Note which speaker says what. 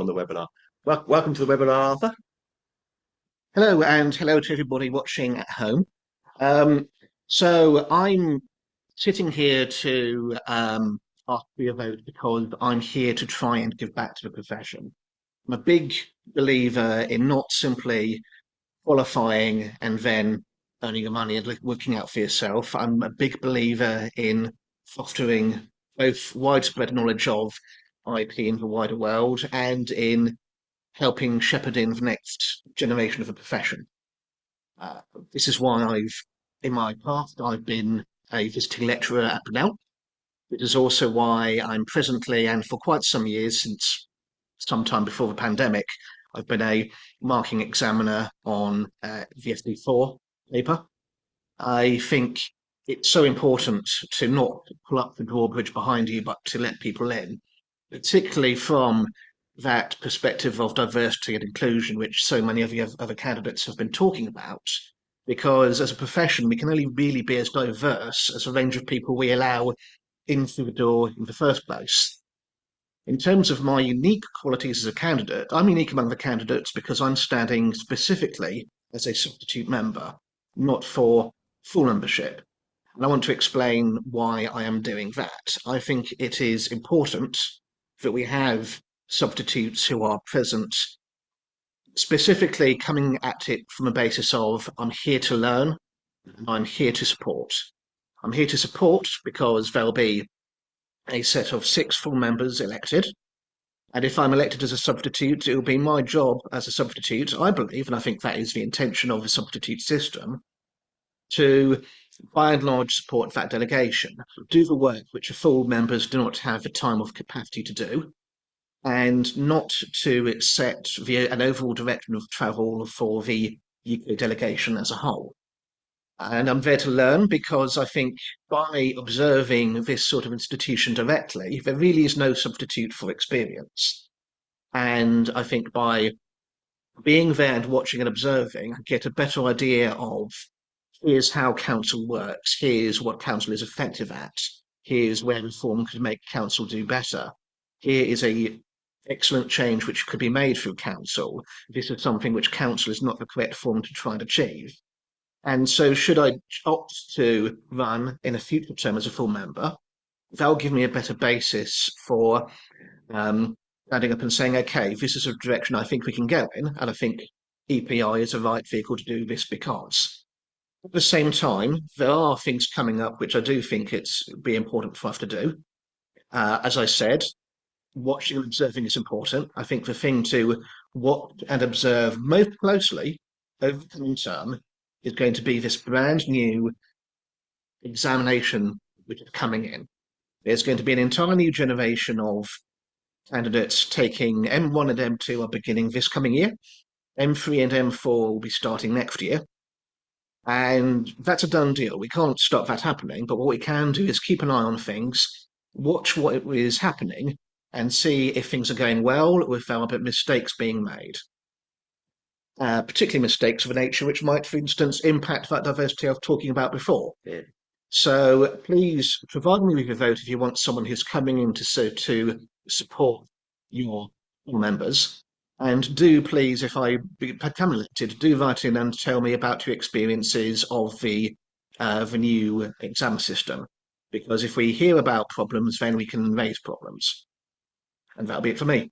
Speaker 1: on the webinar. Welcome to the webinar, Arthur.
Speaker 2: Hello, and hello to everybody watching at home. Um, so I'm sitting here to ask for your vote because I'm here to try and give back to the profession. I'm a big believer in not simply qualifying and then earning your money and working out for yourself. I'm a big believer in fostering both widespread knowledge of IP in the wider world and in helping shepherd in the next generation of the profession. Uh, this is why in my past, I've been a visiting lecturer at Brunel. It is also why I'm presently, and for quite some years, since sometime before the pandemic, I've been a marking examiner on VSD4 paper. I think it's so important to not pull up the drawbridge behind you, but to let people in, particularly from that perspective of diversity and inclusion, which so many of the other candidates have been talking about. Because as a profession, we can only really be as diverse as the range of people we allow in through the door in the first place. In terms of my unique qualities as a candidate, I'm unique among the candidates because I'm standing specifically as a substitute member, not for full membership. And I want to explain why I am doing that. I think it is important that we have substitutes who are present, specifically coming at it from a basis of I'm here to learn, and I'm here to support. I'm here to support because there'll be a set of six full members elected. And if I'm elected as a substitute, it will be my job as a substitute, I believe, and I think that is the intention of the substitute system, to by and large support that delegation, do the work which the full members do not have the time or capacity to do, and not to set an overall direction of travel for the UK delegation as a whole. And I'm there to learn because I think by observing this sort of institution directly, there really is no substitute for experience. And I think by being there and watching and observing, I get a better idea of here's how council works, here's what council is effective at, here's where reform could make council do better. Here is a excellent change which could be made through council. This is something which council is not the correct form to try and achieve. And so should I opt to run in a future term as a full member, that'll give me a better basis for standing up and saying, okay, this is a direction I think we can go in, and I think EPI is the right vehicle to do this because. At the same time, there are things coming up which I do think it's be important for us to do. As I said, watching and observing is important. I think the thing to watch and observe most closely over the coming term is going to be this brand new examination which is coming in. There's going to be an entirely new generation of candidates taking M1 and M2 are beginning this coming year. M3 and M4 will be starting next year. And that's a done deal. We can't stop that happening, but what we can do is keep an eye on things, watch what is happening, and see if things are going well or if there are mistakes being made. Particularly mistakes of a nature which might, for instance, impact that diversity I was talking about before.
Speaker 1: Yeah.
Speaker 2: So please provide me with your vote if you want someone who's coming in to support your members. And do please, if I become elected, do write in and tell me about your experiences of the new exam system. Because if we hear about problems, then we can raise problems. And that'll be it for me.